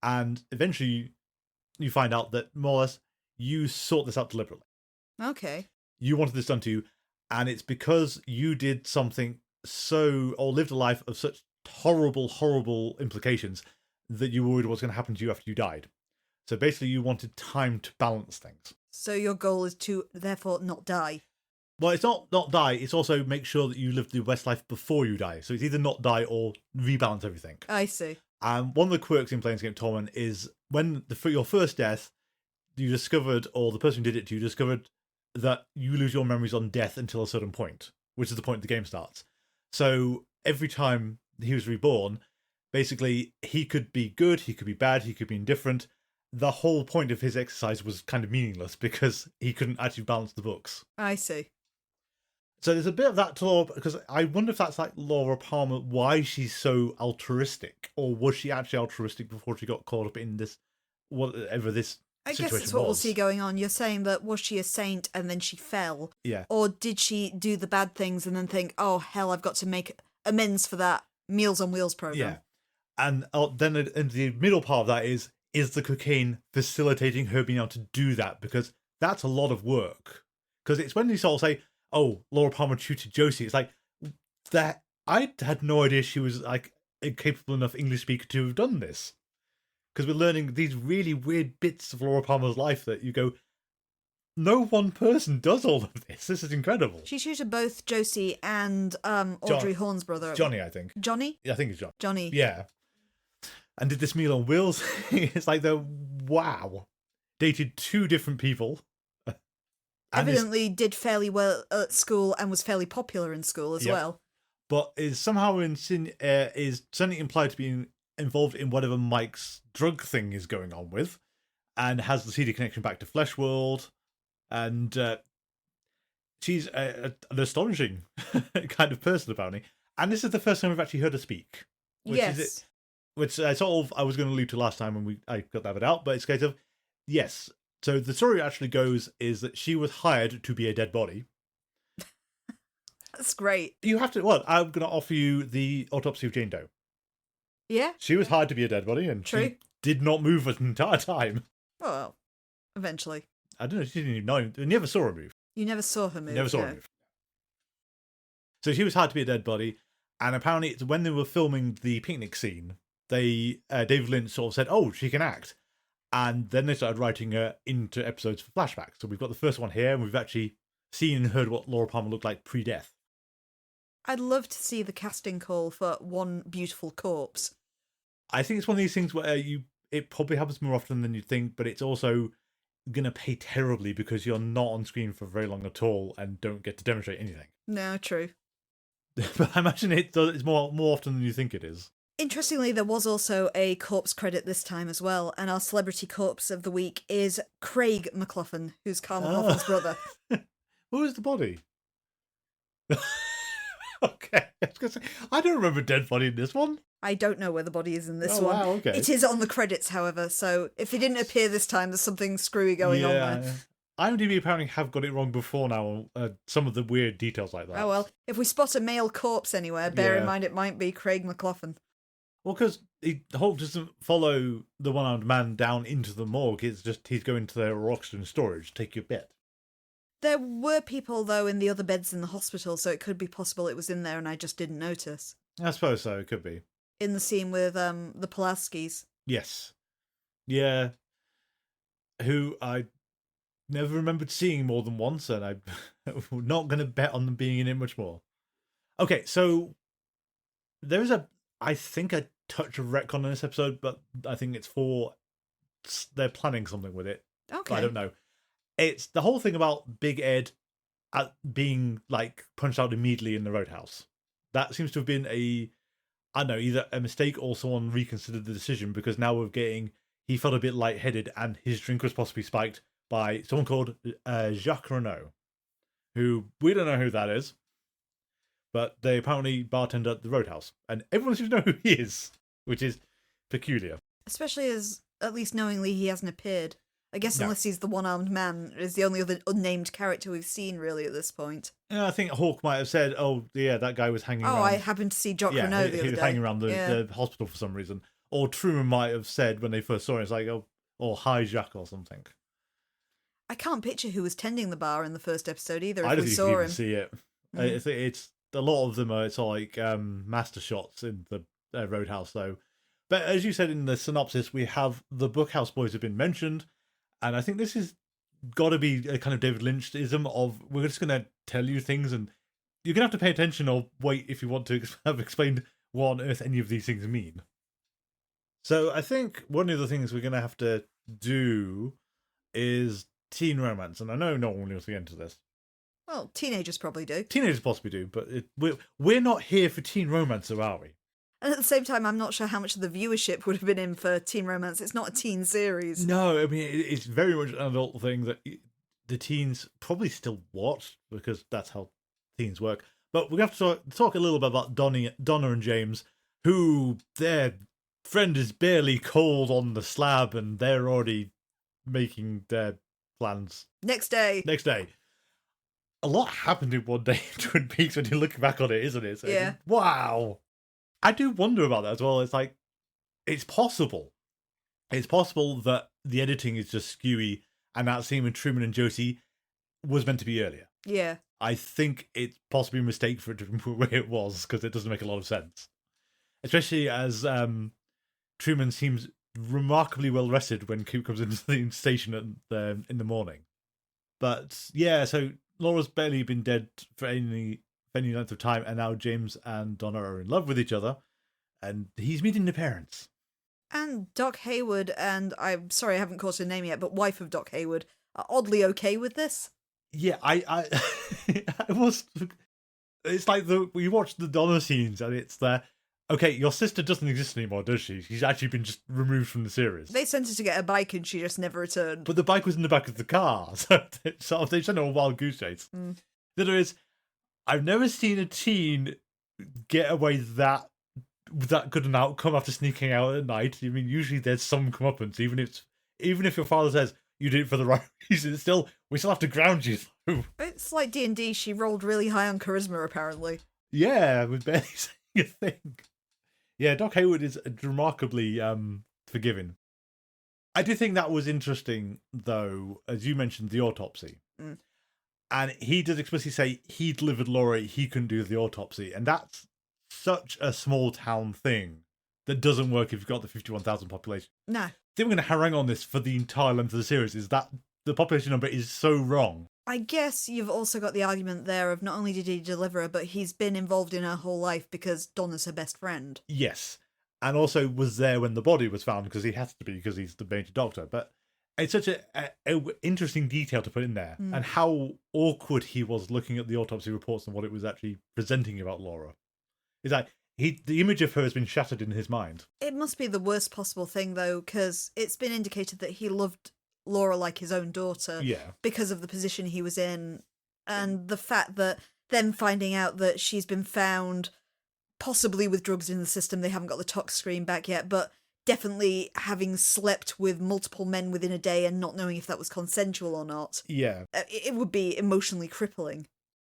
And eventually, you find out that, more or less, you sought this out deliberately. Okay. You wanted this done to you, and it's because you did something or lived a life of such horrible, horrible implications that you worried what was going to happen to you after you died. So basically, you wanted time to balance things. So your goal is to, therefore, not die. Well, it's not die, it's also make sure that you live the best life before you die. So it's either not die or rebalance everything. I see. And one of the quirks in Planescape Torment is when your first death, you discovered, or the person who did it to you discovered, that you lose your memories on death until a certain point, which is the point the game starts. So every time he was reborn, basically, he could be good, he could be bad, he could be indifferent. The whole point of his exercise was kind of meaningless because he couldn't actually balance the books. I see. So there's a bit of that to Laura, because I wonder if that's like Laura Palmer, why she's so altruistic, or was she actually altruistic before she got caught up in this, whatever this I situation guess that's what was. we'll see going on. You're saying that was she a saint and then she fell? Yeah. Or did she do the bad things and then think, oh, hell, I've got to make amends for that Meals on Wheels program? Yeah. And then in the middle part of that is the cocaine facilitating her being able to do that? Because that's a lot of work. Because it's when you sort of say, oh, Laura Palmer tutored Josie, it's like, that I had no idea she was like a capable enough English speaker to have done this. Because we're learning these really weird bits of Laura Palmer's life that you go, no one person does all of this. This is incredible. She tutored both Josie and Audrey Horne's brother. Johnny, I think. Johnny? Yeah, I think it's John. Johnny. Yeah. And did this Meal on Wheels. It's like wow. Dated two different people. Evidently did fairly well at school and was fairly popular in school as well. But is somehow is certainly implied to be involved in whatever Mike's drug thing is going on with, and has the CD connection back to Flesh World, and she's an astonishing kind of person, apparently. And this is the first time we've actually heard her speak. Which I was going to allude to last time when I got that bit out, but it's a case of, yes. So the story actually goes is that she was hired to be a dead body. That's great. You have to, I'm going to offer you the autopsy of Jane Doe. Yeah. She was hired to be a dead body, and True. she did not move an entire time. Well, eventually. I don't know, she didn't even know. You never saw her move. You never saw her move. Never saw her move. So she was hired to be a dead body, and apparently it's when they were filming the picnic scene, David Lynch sort of said, oh, she can act. And then they started writing her into episodes for flashbacks. So we've got the first one here, and we've actually seen and heard what Laura Palmer looked like pre-death. I'd love to see the casting call for One Beautiful Corpse. I think it's one of these things where it probably happens more often than you'd think, but it's also going to pay terribly because you're not on screen for very long at all and don't get to demonstrate anything. No, true. But I imagine it's more often than you think it is. Interestingly, there was also a corpse credit this time as well, and our celebrity corpse of the week is Craig McLaughlin, who's Carl McLaughlin's brother. Who is the body? Okay, I was gonna say, I don't remember dead body in this one. I don't know where the body is in this one. Wow, okay. It is on the credits, however, so if he didn't appear this time, there's something screwy going on there. IMDb apparently have got it wrong before now, some of the weird details like that. Oh well, if we spot a male corpse anywhere, bear in mind it might be Craig McLaughlin. Well, because Hulk doesn't follow the one-armed man down into the morgue, it's just he's going to their oxygen storage, take your bet. There were people, though, in the other beds in the hospital, so it could be possible it was in there and I just didn't notice. I suppose so, it could be. In the scene with the Pulaskis. Yes. Yeah. Who I never remembered seeing more than once, and I'm not going to bet on them being in it much more. Okay, so there is I think, a touch of retcon in this episode, but I think they're planning something with it. Okay. I don't know. It's the whole thing about Big Ed being, like, punched out immediately in the roadhouse. That seems to have been I don't know, either a mistake or someone reconsidered the decision, because now he felt a bit lightheaded and his drink was possibly spiked by someone called Jacques Renault, who we don't know who that is, but they apparently bartend at the Roadhouse, and everyone seems to know who he is, which is peculiar. Especially as, at least knowingly, he hasn't appeared. I guess No. unless he's the one-armed man, is the only other unnamed character we've seen, really, at this point. Yeah, I think Hawk might have said, "Oh, yeah, that guy was hanging around." Oh, I happened to see Jock Renault the he other was day. hanging around the hospital for some reason. Or Truman might have said when they first saw him, it's like, "Oh, or hi, Jacques," or something. I can't picture who was tending the bar in the first episode either. I If don't we think saw you can him, even see it. Mm. It's a lot of them are. It's all like master shots in the Roadhouse, though. But as you said in the synopsis, we have the Bookhouse Boys have been mentioned, and I think this has got to be a kind of David Lynch-ism of, we're just going to tell you things, and you're going to have to pay attention or wait if you want to have explained what on earth any of these things mean. So I think one of the things we're going to have to do is teen romance, and I know no one wants to get into this. well, teenagers probably do. Teenagers possibly do, but we're not here for teen romance, are we? And at the same time, I'm not sure how much of the viewership would have been in for teen romance. It's not a teen series. No, I mean, it's very much an adult thing that the teens probably still watch, because that's how teens work. But we have to talk a little bit about Donna and James, who their friend is barely cold on the slab, and they're already making their plans. Next day. A lot happened in one day in Twin Peaks when you look back on it, isn't it? So, Yeah. Wow. I do wonder about that as well. It's like, it's possible. It's possible that the editing is just skewy, and that scene with Truman and Josie was meant to be earlier. Yeah. I think it's possibly a mistake for it to be where it was, because it doesn't make a lot of sense. Especially as Truman seems remarkably well rested when Coop comes into the station in the morning. But yeah, so Laura's barely been dead for any length of time, and now James and Donna are in love with each other, and he's meeting the parents. And Doc Hayward, and I'm sorry I haven't caught her name yet, but wife of Doc Hayward, are oddly okay with this. Yeah, I was. It's like we watch the Donna scenes, and it's there. Okay, your sister doesn't exist anymore, does she? She's actually been just removed from the series. They sent her to get a bike and she just never returned. But the bike was in the back of the car, so they sent her a wild goose chase. Mm. The other is, I've never seen a teen get away that good an outcome after sneaking out at night. I mean, usually there's some comeuppance, even if your father says you did it for the right reason. We still have to ground you though. It's like D&D, she rolled really high on charisma, apparently. Yeah, with barely saying a thing. Yeah, Doc Hayward is remarkably forgiving. I do think that was interesting, though, as you mentioned, the autopsy. Mm. And he does explicitly say he delivered Laura, he couldn't do the autopsy. And that's such a small town thing that doesn't work if you've got the 51,000 population. No. I think we're going to harangue on this for the entire length of the series, is that the population number is so wrong. I guess you've also got the argument there of not only did he deliver her, but he's been involved in her whole life because Donna's her best friend. Yes. And also was there when the body was found, because he has to be, because he's the major doctor. But it's such a interesting detail to put in there, and how awkward he was looking at the autopsy reports and what it was actually presenting about Laura. It's like, the image of her has been shattered in his mind. It must be the worst possible thing, though, because it's been indicated that he loved Laura like his own daughter, because of the position he was in, and the fact that them finding out that she's been found possibly with drugs in the system. They haven't got the tox screen back yet, but definitely having slept with multiple men within a day and not knowing if that was consensual or not. Yeah. It would be emotionally crippling.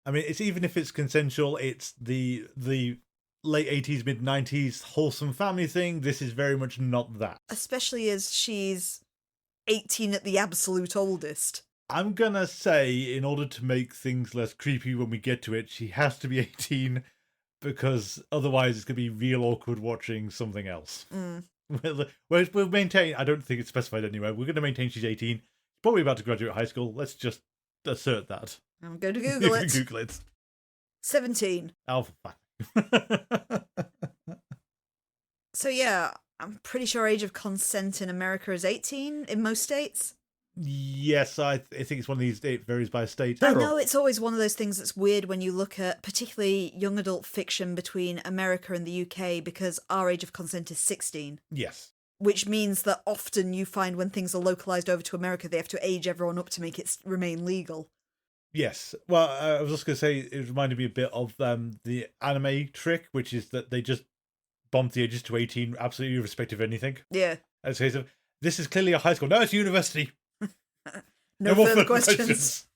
I mean, it's even if it's consensual, it's the late 80s, mid 90s wholesome family thing. This is very much not that. Especially as she's 18 at the absolute oldest. I'm gonna say, in order to make things less creepy when we get to it, she has to be 18, because otherwise it's gonna be real awkward watching something else. We'll maintain, I don't think it's specified anywhere, we're gonna maintain she's 18, probably about to graduate high school. Let's just assert that. I'm going to Google it. Google it. 17. Oh, fuck. So yeah, I'm pretty sure age of consent in America is 18 in most states. Yes, I think it's one of these, it varies by state. I know it's always one of those things that's weird when you look at particularly young adult fiction between America and the UK, because our age of consent is 16. Yes. Which means that often you find when things are localised over to America, they have to age everyone up to make it remain legal. Yes. Well, I was just going to say, it reminded me a bit of the anime trick, which is that they just bump the ages to 18, absolutely irrespective of anything. Yeah. As a case of, this is clearly a high school. No, it's university. No more further questions.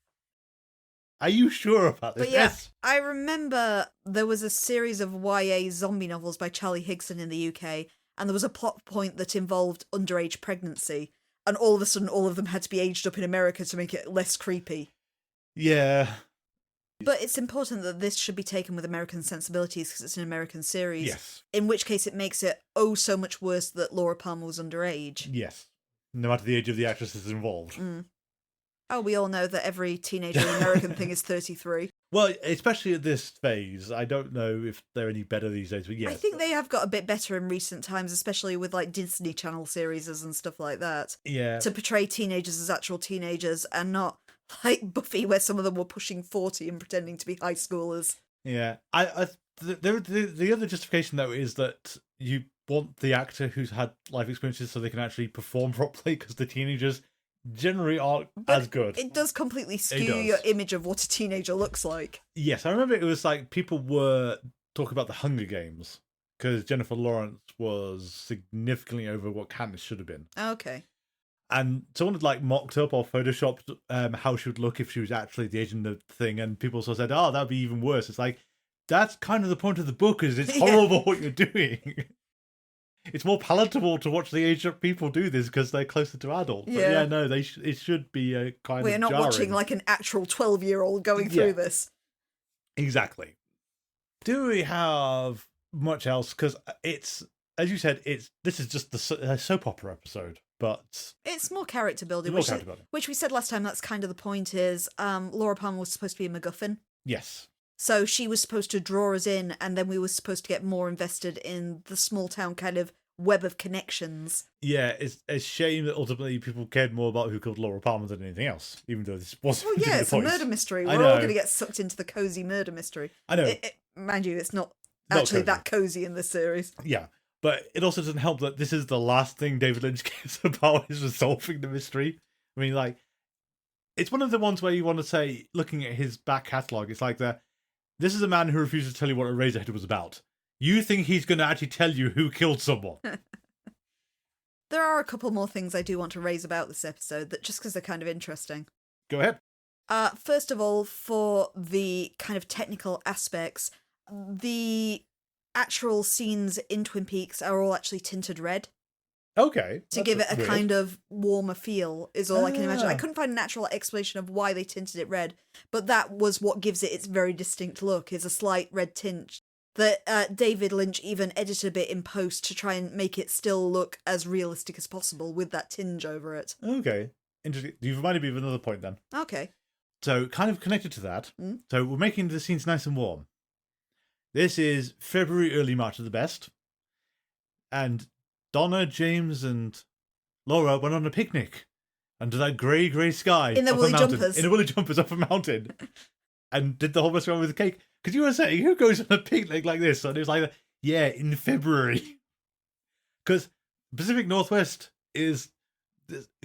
Are you sure about this? But yeah, Yes. I remember there was a series of YA zombie novels by Charlie Higson in the UK, and there was a plot point that involved underage pregnancy, and all of a sudden all of them had to be aged up in America to make it less creepy. Yeah. But it's important that this should be taken with American sensibilities because it's an American series. Yes. In which case it makes it oh so much worse that Laura Palmer was underage. Yes. No matter the age of the actresses involved. Oh, we all know that every teenager American thing is 33. Well, especially at this phase, I don't know if they're any better these days, but yes. I think they have got a bit better in recent times, especially with like Disney Channel series and stuff like that. Yeah. To portray teenagers as actual teenagers and not like Buffy, where some of them were pushing 40 and pretending to be high schoolers. Yeah. The other justification, though, is that you want the actor who's had life experiences so they can actually perform properly, because the teenagers generally aren't as good. It does completely skew your image of what a teenager looks like. Yes, I remember it was like people were talking about the Hunger Games, because Jennifer Lawrence was significantly over what Katniss should have been. Okay. And someone had like mocked up or photoshopped how she would look if she was actually the age in the thing, and people sort of said, oh, that'd be even worse. It's like, that's kind of the point of the book, is it's horrible what you're doing. It's more palatable to watch the aged up people do this because they're closer to adult. But yeah, no, it should be a kind of We're not jarring. watching like an actual 12-year-old going through this. Exactly. Do we have much else? Because it's, as you said, this is just the soap opera episode, but it's more character building, which we said last time. That's kind of the point. Is Laura Palmer was supposed to be a MacGuffin. Yes. So she was supposed to draw us in, and then we were supposed to get more invested in the small town kind of web of connections. Yeah, it's a shame that ultimately people cared more about who killed Laura Palmer than anything else, even though this wasn't the point. It's a murder mystery. We're all going to get sucked into the cozy murder mystery. I know. Mind you, it's not actually that cozy in this series. Yeah, but it also doesn't help that this is the last thing David Lynch cares about, is resolving the mystery. I mean, like, it's one of the ones where you want to say, looking at his back catalogue, it's like this is a man who refuses to tell you what Eraserhead was about. You think he's going to actually tell you who killed someone? There are a couple more things I do want to raise about this episode, that just because they're kind of interesting. Go ahead. First of all, for the kind of technical aspects, the actual scenes in Twin Peaks are all actually tinted red. Okay. To give it a kind of warmer feel is all I can imagine. I couldn't find an actual explanation of why they tinted it red, but that was what gives it its very distinct look, is a slight red tint that David Lynch even edited a bit in post to try and make it still look as realistic as possible with that tinge over it. Okay. Interesting. You've reminded me of another point then. Okay. So, kind of connected to that. So, we're making the scenes nice and warm. This is February, early March at the best. And Donna, James, and Laura went on a picnic under that grey sky. In their woolly jumpers. In the woolly jumpers up a mountain. And did the whole restaurant with a cake. Because you were saying, who goes on a picnic like this? And it was like, yeah, in February. Because Pacific Northwest is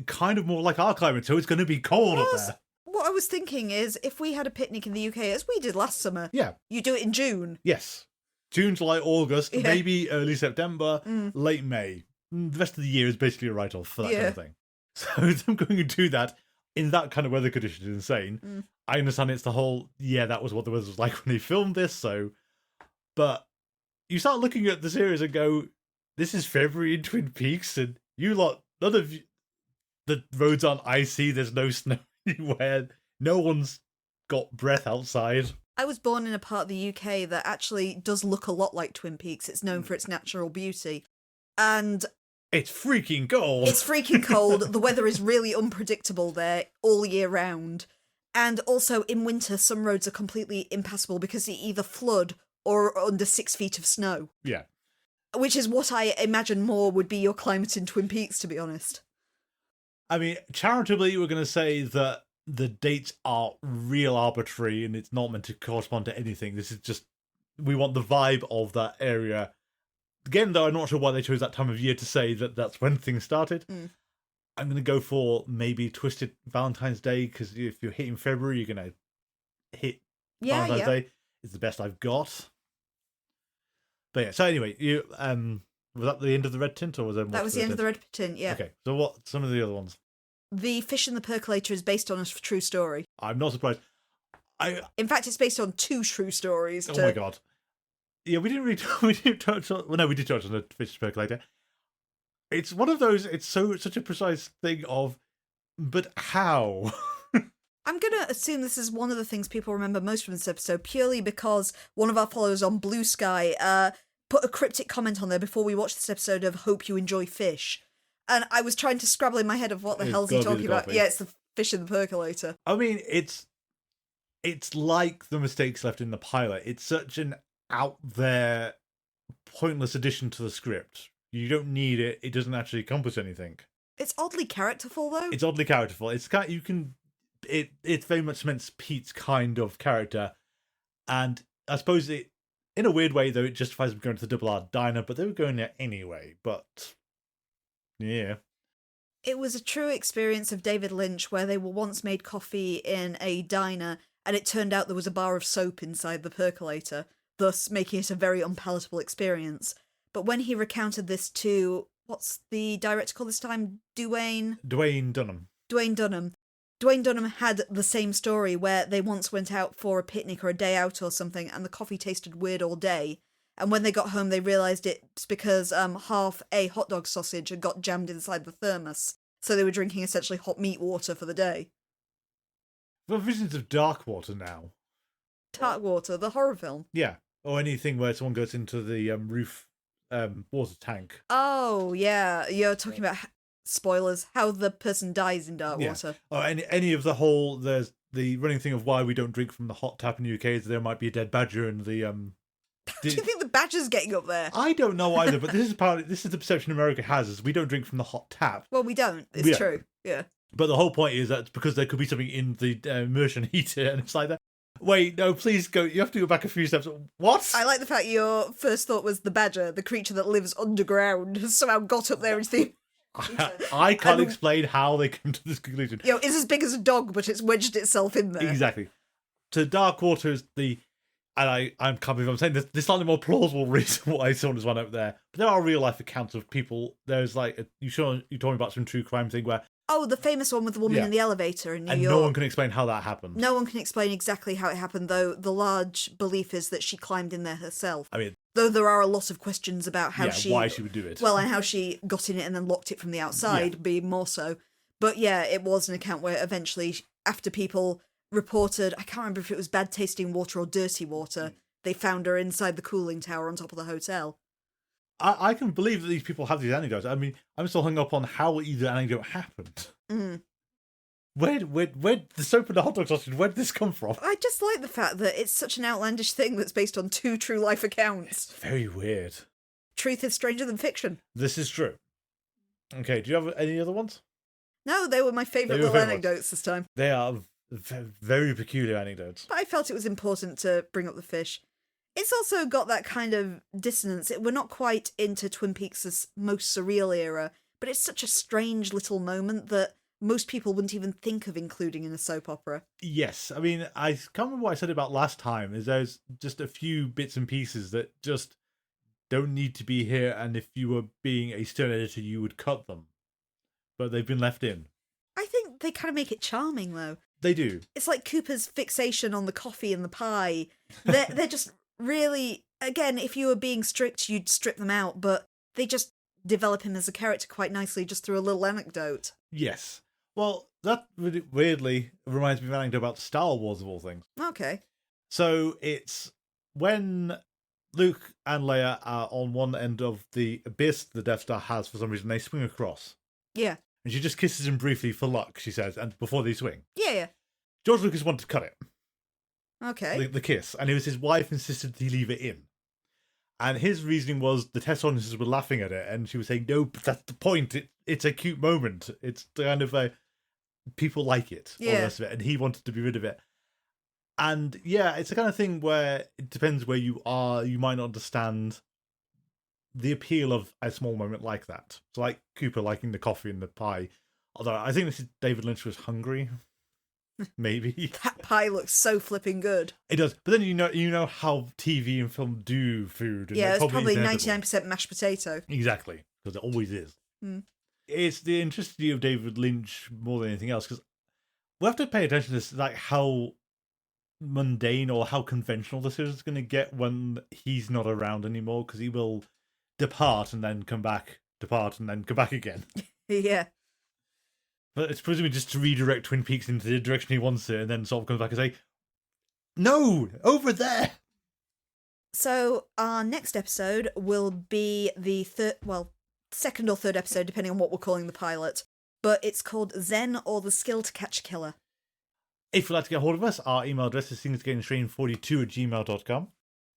kind of more like our climate, so it's going to be cold up there. What I was thinking is, if we had a picnic in the UK, as we did last summer, you do it in June. Yes. June, July, August, maybe early September, late May. The rest of the year is basically a write-off for that kind of thing. So them going to do that in that kind of weather condition is insane. I understand it's the whole, that was what the weather was like when they filmed this, so... But you start looking at the series and go, this is February in Twin Peaks, and you lot, none of you... The roads aren't icy, there's no snow where no one's got breath outside. I was born in a part of the UK that actually does look a lot like Twin Peaks. It's known for its natural beauty. And it's freaking cold. It's freaking cold. The weather is really unpredictable there all year round. And also in winter, some roads are completely impassable because they either flood or are under 6 feet of snow. Yeah. Which is what I imagine more would be your climate in Twin Peaks, to be honest. I mean, charitably, we're going to say that the dates are real arbitrary and it's not meant to correspond to anything. This is just, we want the vibe of that area. Again, though, I'm not sure why they chose that time of year to say that that's when things started. I'm going to go for maybe Twisted Valentine's Day, because if you're hitting February, you're going to hit Valentine's Day. It's the best I've got. But yeah, so anyway, you was that the end of the red tint, or was there more? That was the end of the red tint, yeah. Okay, so what some of the other ones? The Fish in the Percolator is based on a true story. I'm not surprised. In fact, it's based on 2 true stories. Oh my god. Yeah, we didn't touch on... Well, no, we did touch on the Fish Percolator. It's one of those... It's such a precise thing of... But how? I'm going to assume this is one of the things people remember most from this episode, purely because one of our followers on Blue Sky put a cryptic comment on there before we watched this episode of Hope You Enjoy Fish. And I was trying to scrabble in my head of what the hell's he talking about. Yeah, it's the Fish in the Percolator. I mean, it's like the mistakes left in the pilot. It's such an out there, pointless addition to the script. You don't need it. It doesn't actually accomplish anything. It's oddly characterful, though. It's oddly characterful. It's kind. You can. It very much cements Pete's kind of character, and I suppose it, in a weird way, though, it justifies them going to the Double R diner. But they were going there anyway. But yeah. It was a true experience of David Lynch where they were once made coffee in a diner and it turned out there was a bar of soap inside the percolator, thus making it a very unpalatable experience. But when he recounted this to, what's the director called this time? Dwayne Dunham. Dwayne Dunham had the same story where they once went out for a picnic or a day out or something and the coffee tasted weird all day. And when they got home, they realised it's because half a hot dog sausage had got jammed inside the thermos. So they were drinking essentially hot meat water for the day. Well, visions of Dark Water now. Dark Water, the horror film. Yeah, or anything where someone goes into the roof water tank. Oh, yeah. You're talking about, spoilers, how the person dies in Dark Water. Or any of the whole, there's the running thing of why we don't drink from the hot tap in the UK is there might be a dead badger in the... Do you think the badger's getting up there? I don't know either, but this is the perception America has, is we don't drink from the hot tap. Well, we don't. It's true. Yeah. But the whole point is that it's because there could be something in the immersion heater, and it's like that. Wait, no, please go. You have to go back a few steps. What? I like the fact your first thought was the badger, the creature that lives underground, has somehow got up there into the... I can't explain how they come to this conclusion. It's as big as a dog, but it's wedged itself in there. Exactly. So Dark Water is the... And I can't believe I'm saying this. This slightly more plausible reason why someone has one out there. But there are real life accounts of people. There's like you told me about some true crime thing where the famous one with the woman in the elevator in New York. And no one can explain how that happened. No one can explain exactly how it happened, though the large belief is that she climbed in there herself. I mean, though there are a lot of questions about how why she would do it. Well, and how she got in it and then locked it from the outside, being more so. But yeah, it was an account where eventually, after people reported, I can't remember if it was bad tasting water or dirty water, they found her inside the cooling tower on top of the hotel. I can believe that these people have these anecdotes. I mean, I'm still hung up on how either anecdote happened. Where the soap and the hot dog sausage, where did this come from? I just like the fact that it's such an outlandish thing that's based on 2 true life accounts. It's very weird. Truth is stranger than fiction. This is true. Okay, do you have any other ones? No, they were my favourite little anecdotes this time. They are very peculiar anecdotes. But I felt it was important to bring up the fish. It's also got that kind of dissonance. We're not quite into Twin Peaks' most surreal era, but it's such a strange little moment that most people wouldn't even think of including in a soap opera. Yes, I mean, I can't remember what I said about last time, is there's just a few bits and pieces that just don't need to be here, and if you were being a stern editor, you would cut them. But they've been left in. I think they kind of make it charming, though. They do. It's like Cooper's fixation on the coffee and the pie. They're just really, again, if you were being strict, you'd strip them out, but they just develop him as a character quite nicely just through a little anecdote. Yes. Well, that really weirdly reminds me of an anecdote about Star Wars, of all things. Okay. So it's when Luke and Leia are on one end of the abyss the Death Star has, for some reason, they swing across. Yeah. And she just kisses him briefly for luck, she says, and before they swing. Yeah. George Lucas wanted to cut it. Okay. The kiss. And it was his wife insisted he leave it in. And his reasoning was the test audiences were laughing at it, and she was saying, no, but that's the point. It's a cute moment. It's kind of a... people like it. All the rest of it. And he wanted to be rid of it. And yeah, it's the kind of thing where it depends where you are. You might not understand the appeal of a small moment like that. So like Cooper liking the coffee and the pie. Although I think this is David Lynch was hungry. Maybe. That pie looks so flipping good. It does. But then you know how TV and film do food. And Yeah, it's probably is 99% mashed potato. Exactly. Because it always is. Hmm. It's the intricacy of David Lynch more than anything else. Because we have to pay attention to this, like how mundane or how conventional this is going to get when he's not around anymore, because he will depart and then come back, depart and then come back again. Yeah. But it's presumably just to redirect Twin Peaks into the direction he wants it, and then sort of comes back and say, no, over there. So our next episode will be the second or third episode, depending on what we're calling the pilot. But it's called Zen, or the Skill to Catch a Killer. If you'd like to get hold of us, our email address is thingsgettingstrained42@gmail.com.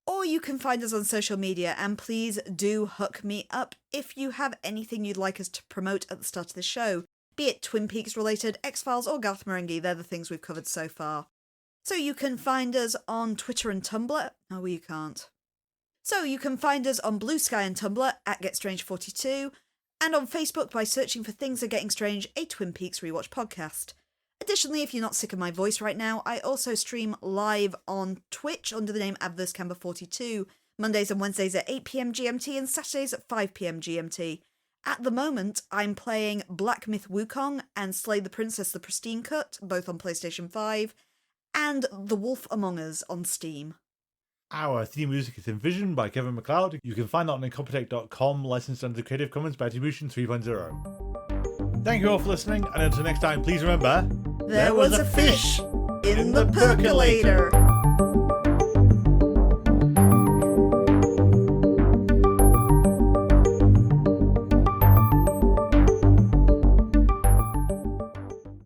Or you can find us on social media, and please do hook me up if you have anything you'd like us to promote at the start of the show. Be it Twin Peaks related, X-Files, or Garth Marenghi, they're the things we've covered so far. So you can find us on Twitter and Tumblr. Oh, well, you can't. So you can find us on Blue Sky and Tumblr at GetStrange42, and on Facebook by searching for Things Are Getting Strange, a Twin Peaks rewatch podcast. Additionally, if you're not sick of my voice right now, I also stream live on Twitch under the name AdverseCamber42, Mondays and Wednesdays at 8 PM GMT and Saturdays at 5 PM GMT. At the moment, I'm playing Black Myth Wukong and Slay the Princess the Pristine Cut, both on PlayStation 5, and The Wolf Among Us on Steam. Our theme music is Envision by Kevin MacLeod. You can find it on incompetech.com, licensed under the Creative Commons by Attribution 3.0. Thank you all for listening, and until next time, please remember... There was a fish in the percolator.